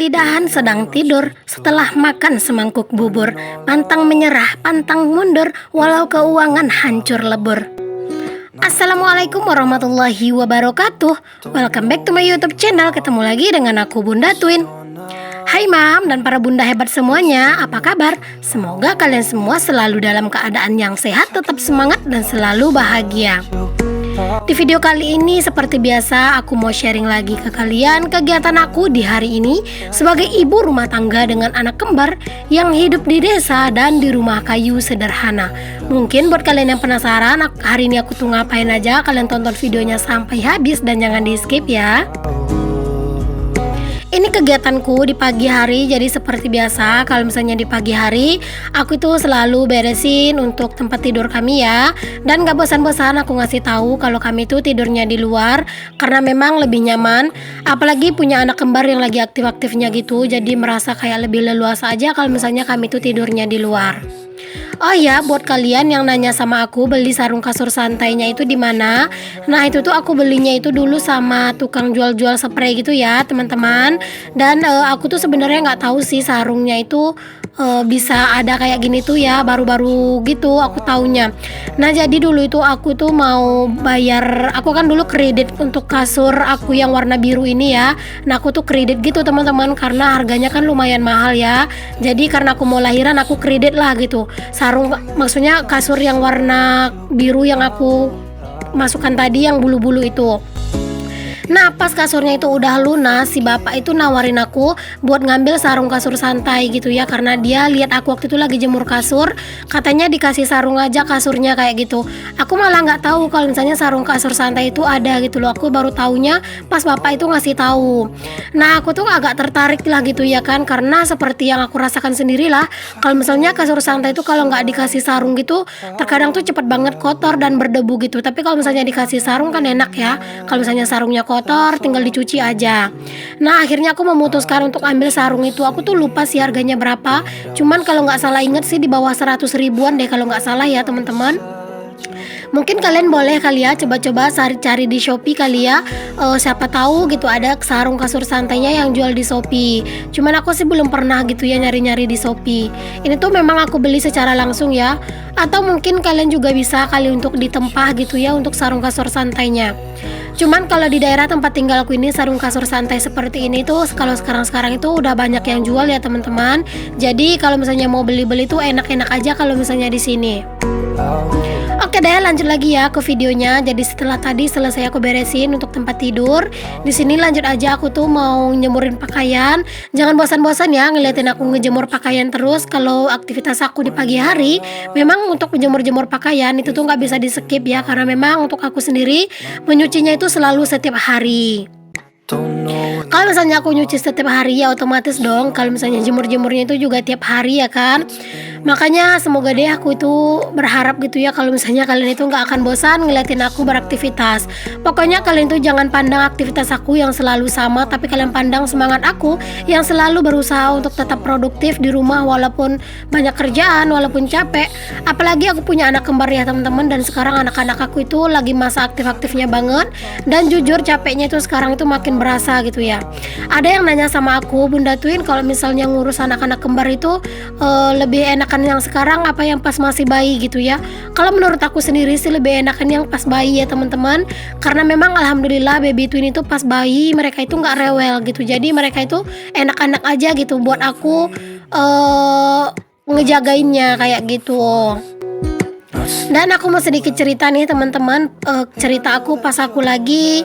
Adidahan sedang tidur setelah makan semangkuk bubur. Pantang menyerah, pantang mundur, walau keuangan hancur lebur. Assalamualaikum warahmatullahi wabarakatuh. Welcome back to my YouTube channel. Ketemu lagi dengan aku Bunda Twin. Hai Mam dan para bunda hebat semuanya, apa kabar? Semoga kalian semua selalu dalam keadaan yang sehat, tetap semangat dan selalu bahagia. Di video kali ini seperti biasa aku mau sharing lagi ke kalian kegiatan aku di hari ini sebagai ibu rumah tangga dengan anak kembar yang hidup di desa dan di rumah kayu sederhana. Mungkin buat kalian yang penasaran hari ini aku tuh ngapain aja, kalian tonton videonya sampai habis dan jangan di skip ya. Ini kegiatanku di pagi hari. Jadi seperti biasa, kalau misalnya di pagi hari aku itu selalu beresin untuk tempat tidur kami ya. Dan gak bosan-bosan aku ngasih tahu kalau kami itu tidurnya di luar karena memang lebih nyaman. Apalagi punya anak kembar yang lagi aktif-aktifnya gitu, jadi merasa kayak lebih leluasa aja kalau misalnya kami itu tidurnya di luar. Oh ya, buat kalian yang nanya sama aku beli sarung kasur santainya itu di mana? Nah, itu tuh aku belinya itu dulu sama tukang jual-jual spray gitu ya, teman-teman. Dan aku tuh sebenarnya nggak tahu sih sarungnya itu bisa ada kayak gini tuh ya, baru-baru gitu aku taunya. Nah, jadi dulu itu aku tuh mau bayar, aku kan dulu kredit untuk kasur aku yang warna biru ini ya. Nah, aku tuh kredit gitu teman-teman karena harganya kan lumayan mahal ya. Jadi karena aku mau lahiran aku kredit lah gitu. Sarung, maksudnya kasur yang warna biru yang aku masukkan tadi yang bulu-bulu itu. Nah, pas kasurnya itu udah lunas, si bapak itu nawarin aku buat ngambil sarung kasur santai gitu ya, karena dia lihat aku waktu itu lagi jemur kasur, katanya dikasih sarung aja kasurnya kayak gitu. Aku malah nggak tahu kalau misalnya sarung kasur santai itu ada gitu loh. Aku baru taunya pas bapak itu ngasih tahu. Nah, aku tuh agak tertarik lah gitu ya kan, karena seperti yang aku rasakan sendirilah, kalau misalnya kasur santai itu kalau nggak dikasih sarung gitu, terkadang tuh cepet banget kotor dan berdebu gitu. Tapi kalau misalnya dikasih sarung kan enak ya. Kalau misalnya sarungnya kotor tinggal dicuci aja. Nah, akhirnya aku memutuskan untuk ambil sarung itu. Aku tuh lupa sih harganya berapa, cuman kalau nggak salah inget sih di bawah 100 ribuan deh kalau nggak salah ya teman-teman. Mungkin kalian boleh kali ya coba-coba cari di Shopee kali ya. Siapa tahu gitu ada sarung kasur santainya yang jual di Shopee. Cuman aku sih belum pernah gitu ya nyari-nyari di Shopee. Ini tuh memang aku beli secara langsung ya. Atau mungkin kalian juga bisa kali untuk ditempah gitu ya untuk sarung kasur santainya. Cuman kalau di daerah tempat tinggalku ini sarung kasur santai seperti ini tuh kalau sekarang itu udah banyak yang jual ya teman-teman. Jadi kalau misalnya mau beli-beli tuh enak-enak aja kalau misalnya di sini. Oke deh, lanjut lagi ya ke videonya. Jadi setelah tadi selesai aku beresin untuk tempat tidur, di sini lanjut aja aku tuh mau nyemurin pakaian. Jangan bosan-bosan ya ngeliatin aku ngejemur pakaian terus. Kalau aktivitas aku di pagi hari, memang untuk menjemur-jemur pakaian itu tuh nggak bisa di skip ya, karena memang untuk aku sendiri menyucinya itu selalu setiap hari. Kalau misalnya aku nyuci setiap hari ya otomatis dong kalau misalnya jemur-jemurnya itu juga tiap hari ya kan. Makanya semoga deh aku itu berharap gitu ya kalau misalnya kalian itu nggak akan bosan ngeliatin aku beraktivitas. Pokoknya kalian tuh jangan pandang aktivitas aku yang selalu sama, tapi kalian pandang semangat aku yang selalu berusaha untuk tetap produktif di rumah walaupun banyak kerjaan, walaupun capek. Apalagi aku punya anak kembar ya teman-teman, dan sekarang anak-anak aku itu lagi masa aktif-aktifnya banget. Dan jujur capeknya itu sekarang itu makin berasa gitu ya. Ada yang nanya sama aku, Bunda Twin, kalau misalnya ngurus anak-anak kembar itu lebih enakan yang sekarang apa yang pas masih bayi gitu ya. Kalau menurut aku sendiri sih lebih enakan yang pas bayi ya teman-teman, karena memang alhamdulillah baby twin itu pas bayi mereka itu nggak rewel gitu. Jadi mereka itu enak-enak aja gitu buat aku ngejagainnya kayak gitu. Dan aku mau sedikit cerita nih teman-teman, cerita aku pas aku lagi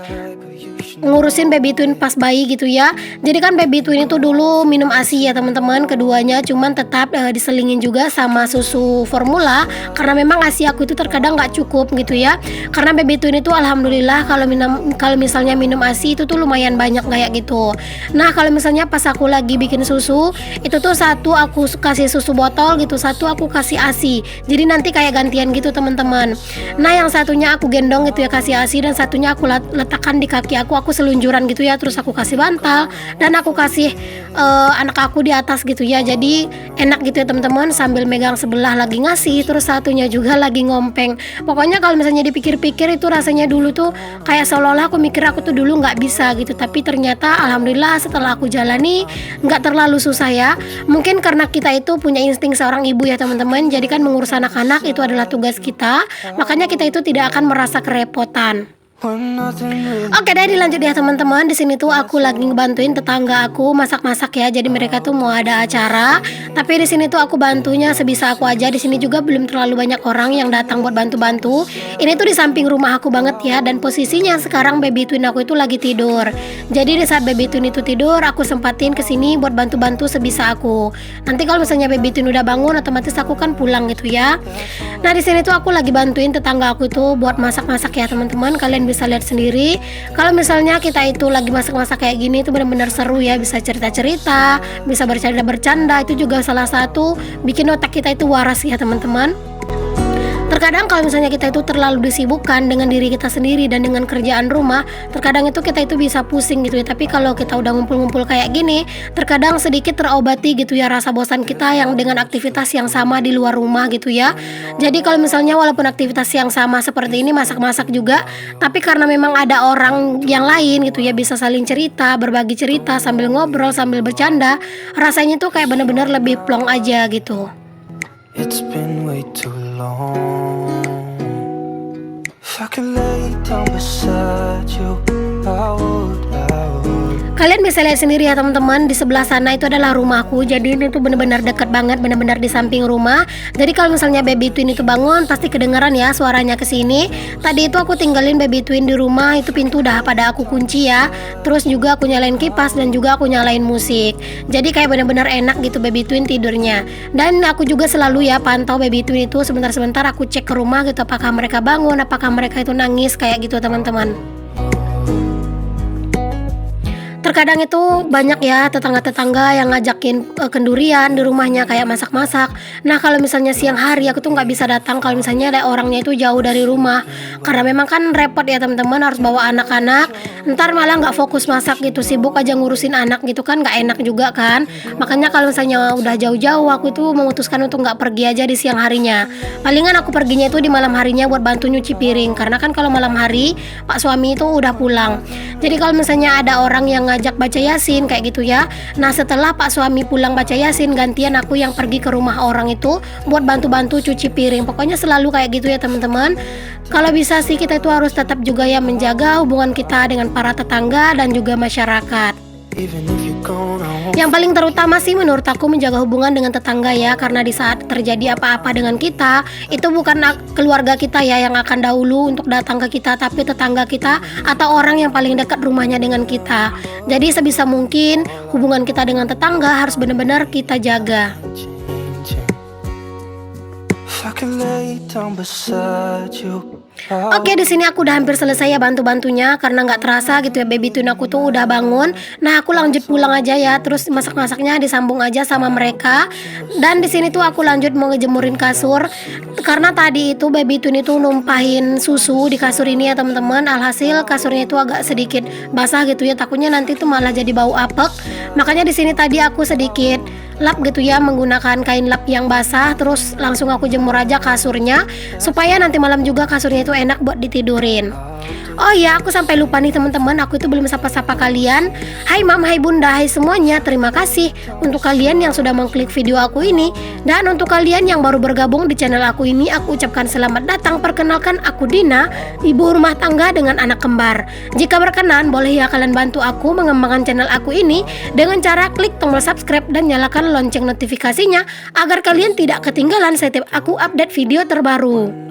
ngurusin baby twin pas bayi gitu ya. Jadi kan baby twin itu dulu minum ASI ya teman-teman, keduanya, cuman tetap diselingin juga sama susu formula karena memang ASI aku itu terkadang nggak cukup gitu ya. Karena baby twin itu alhamdulillah kalau misalnya minum ASI itu tuh lumayan banyak kayak gitu. Nah, kalau misalnya pas aku lagi bikin susu itu tuh satu aku kasih susu botol gitu, satu aku kasih ASI. Jadi nanti kayak gantian gitu teman-teman. Nah, yang satunya aku gendong gitu ya kasih ASI, dan satunya aku letakkan di kaki aku aku selunjuran gitu ya, terus aku kasih bantal dan aku kasih anak aku di atas gitu ya. Jadi enak gitu ya teman-teman, sambil megang sebelah lagi ngasih, terus satunya juga lagi ngompeng. Pokoknya kalau misalnya dipikir-pikir itu rasanya dulu tuh kayak seolah-olah aku mikir aku tuh dulu nggak bisa gitu, tapi ternyata alhamdulillah setelah aku jalani nggak terlalu susah ya. Mungkin karena kita itu punya insting seorang ibu ya teman-teman, jadi kan mengurus anak-anak itu adalah tugas kita, makanya kita itu tidak akan merasa kerepotan. Oke deh, dilanjut ya teman-teman. Di sini tuh aku lagi ngebantuin tetangga aku masak-masak ya. Jadi mereka tuh mau ada acara, tapi di sini tuh aku bantunya sebisa aku aja. Di sini juga belum terlalu banyak orang yang datang buat bantu-bantu. Ini tuh di samping rumah aku banget ya, dan posisinya sekarang baby twin aku itu lagi tidur. Jadi di saat baby twin itu tidur, aku sempatin ke sini buat bantu-bantu sebisa aku. Nanti kalau misalnya baby twin udah bangun, otomatis aku kan pulang gitu ya. Nah, di sini tuh aku lagi bantuin tetangga aku tuh buat masak-masak ya teman-teman. Kalian bisa lihat sendiri kalau misalnya kita itu lagi masak-masak kayak gini itu benar-benar seru ya, bisa cerita-cerita, bisa bercanda-bercanda, itu juga salah satu bikin otak kita itu waras ya teman-teman. Terkadang kalau misalnya kita itu terlalu disibukkan dengan diri kita sendiri dan dengan kerjaan rumah, terkadang itu kita itu bisa pusing gitu ya. Tapi kalau kita udah ngumpul-ngumpul kayak gini, terkadang sedikit terobati gitu ya rasa bosan kita yang dengan aktivitas yang sama di luar rumah gitu ya. Jadi kalau misalnya walaupun aktivitas yang sama seperti ini, masak-masak juga, tapi karena memang ada orang yang lain gitu ya, bisa saling cerita, berbagi cerita sambil ngobrol, sambil bercanda, rasanya tuh kayak bener-bener lebih plong aja gitu. It's been way too long. If I could lay down beside you, I would. Kalian bisa lihat sendiri ya teman-teman, di sebelah sana itu adalah rumahku. Jadi ini tuh benar-benar dekat banget, benar-benar di samping rumah. Jadi kalau misalnya baby twin itu bangun, pasti kedengaran ya suaranya ke sini. Tadi itu aku tinggalin baby twin di rumah, itu pintu udah pada aku kunci ya. Terus juga aku nyalain kipas dan juga aku nyalain musik. Jadi kayak benar-benar enak gitu baby twin tidurnya. Dan aku juga selalu ya pantau baby twin itu, sebentar-sebentar aku cek ke rumah gitu, apakah mereka bangun, apakah mereka itu nangis kayak gitu teman-teman. Terkadang itu banyak ya tetangga-tetangga yang ngajakin kendurian di rumahnya kayak masak-masak. Nah kalau misalnya siang hari aku tuh nggak bisa datang kalau misalnya ada orangnya itu jauh dari rumah, karena memang kan repot ya teman-teman, harus bawa anak-anak. Ntar malah nggak fokus masak gitu, sibuk aja ngurusin anak gitu kan, nggak enak juga kan. Makanya kalau misalnya udah jauh-jauh, aku tuh memutuskan untuk nggak pergi aja di siang harinya. Palingan aku perginya itu di malam harinya buat bantu nyuci piring, karena kan kalau malam hari pak suami itu udah pulang. Jadi kalau misalnya ada orang yang ngajak baca yasin kayak gitu ya, nah setelah pak suami pulang baca yasin, gantian aku yang pergi ke rumah orang itu buat bantu-bantu cuci piring. Pokoknya selalu kayak gitu ya teman-teman. Kalau bisa sih kita itu harus tetap juga ya menjaga hubungan kita dengan para tetangga dan juga masyarakat. Yang paling terutama sih menurut aku menjaga hubungan dengan tetangga ya, karena di saat terjadi apa-apa dengan kita, itu bukan keluarga kita ya yang akan dahulu untuk datang ke kita, tapi tetangga kita atau orang yang paling dekat rumahnya dengan kita. Jadi sebisa mungkin hubungan kita dengan tetangga harus benar-benar kita jaga. Oke, di sini aku udah hampir selesai ya bantu-bantunya, karena nggak terasa gitu ya baby twin aku tuh udah bangun. Nah, aku lanjut pulang aja ya, terus masak-masaknya disambung aja sama mereka. Dan di sini tuh aku lanjut mau ngejemurin kasur, karena tadi itu baby twin itu numpahin susu di kasur ini ya teman-teman. Alhasil kasurnya itu agak sedikit basah gitu ya, takutnya nanti tuh malah jadi bau apek. Makanya di sini tadi aku sedikit lap gitu ya, menggunakan kain lap yang basah, terus langsung aku jemur aja kasurnya supaya nanti malam juga kasurnya itu enak buat ditidurin. Oh ya, aku sampai lupa nih teman-teman, aku itu belum sapa-sapa kalian. Hai mam, hai bunda, hai semuanya. Terima kasih untuk kalian yang sudah mengklik video aku ini, dan untuk kalian yang baru bergabung di channel aku ini, aku ucapkan selamat datang. Perkenalkan, aku Dina, ibu rumah tangga dengan anak kembar. Jika berkenan, boleh ya kalian bantu aku mengembangkan channel aku ini dengan cara klik tombol subscribe dan nyalakan lonceng notifikasinya agar kalian tidak ketinggalan setiap aku update video terbaru.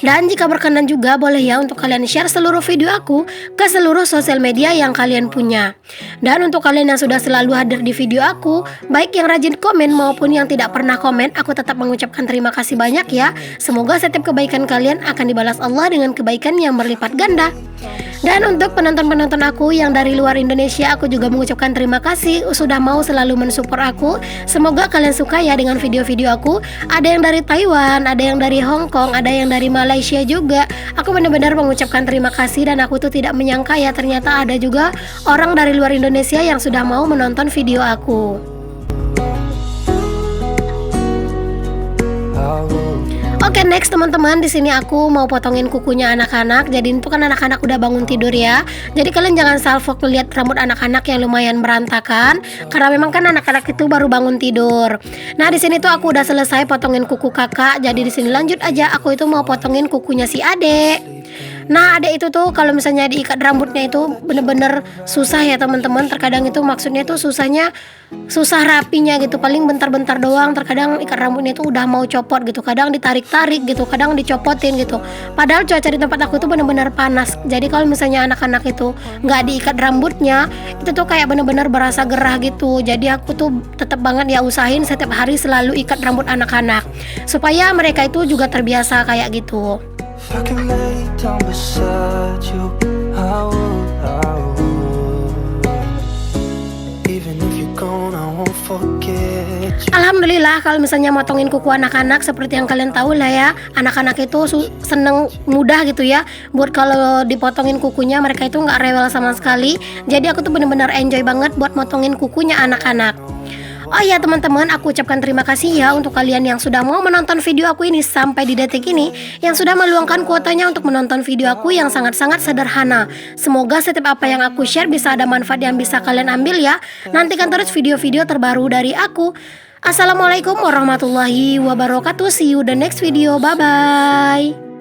Dan jika berkenan juga boleh ya untuk kalian share seluruh video aku ke seluruh sosial media yang kalian punya. Dan untuk kalian yang sudah selalu hadir di video aku, baik yang rajin komen maupun yang tidak pernah komen, aku tetap mengucapkan terima kasih banyak ya. Semoga setiap kebaikan kalian akan dibalas Allah dengan kebaikan yang berlipat ganda. Dan untuk penonton-penonton aku yang dari luar Indonesia, aku juga mengucapkan terima kasih sudah mau selalu mensupport aku. Semoga kalian suka ya dengan video-video aku. Ada yang dari Taiwan, ada yang dari Hong Kong, ada yang dari Malaysia juga. Aku benar-benar mengucapkan terima kasih dan aku tuh tidak menyangka ya ternyata ada juga orang dari luar Indonesia yang sudah mau menonton video aku. Oke, next teman-teman, di sini aku mau potongin kukunya anak-anak. Jadi itu kan anak-anak udah bangun tidur ya. Jadi kalian jangan salfok lihat rambut anak-anak yang lumayan berantakan karena memang kan anak-anak itu baru bangun tidur. Nah, di sini tuh aku udah selesai potongin kuku kakak. Jadi di sini lanjut aja aku itu mau potongin kukunya si adek. Nah, adek itu tuh kalau misalnya diikat rambutnya itu bener-bener susah ya teman-teman. Terkadang itu maksudnya tuh susah rapinya gitu, paling bentar-bentar doang. Terkadang ikat rambutnya itu udah mau copot gitu, kadang ditarik-tarik gitu, kadang dicopotin gitu. Padahal cuaca di tempat aku itu bener-bener panas. Jadi kalau misalnya anak-anak itu nggak diikat rambutnya, itu tuh kayak bener-bener berasa gerah gitu. Jadi aku tuh tetap banget ya usahain setiap hari selalu ikat rambut anak-anak supaya mereka itu juga terbiasa kayak gitu. If I could lay down beside you, I would. Even if you're gone, I won't forget you. Alhamdulillah kalau misalnya motongin kuku anak-anak seperti yang kalian tahu lah ya, anak-anak itu seneng mudah gitu ya. Buat kalau dipotongin kukunya mereka itu nggak rewel sama sekali. Jadi aku tuh bener-bener enjoy banget buat motongin kukunya anak-anak. Oh ya teman-teman, aku ucapkan terima kasih ya untuk kalian yang sudah mau menonton video aku ini sampai di detik ini, yang sudah meluangkan kuotanya untuk menonton video aku yang sangat-sangat sederhana. Semoga setiap apa yang aku share bisa ada manfaat yang bisa kalian ambil ya. Nantikan terus video-video terbaru dari aku. Assalamualaikum warahmatullahi wabarakatuh. See you the next video. Bye-bye.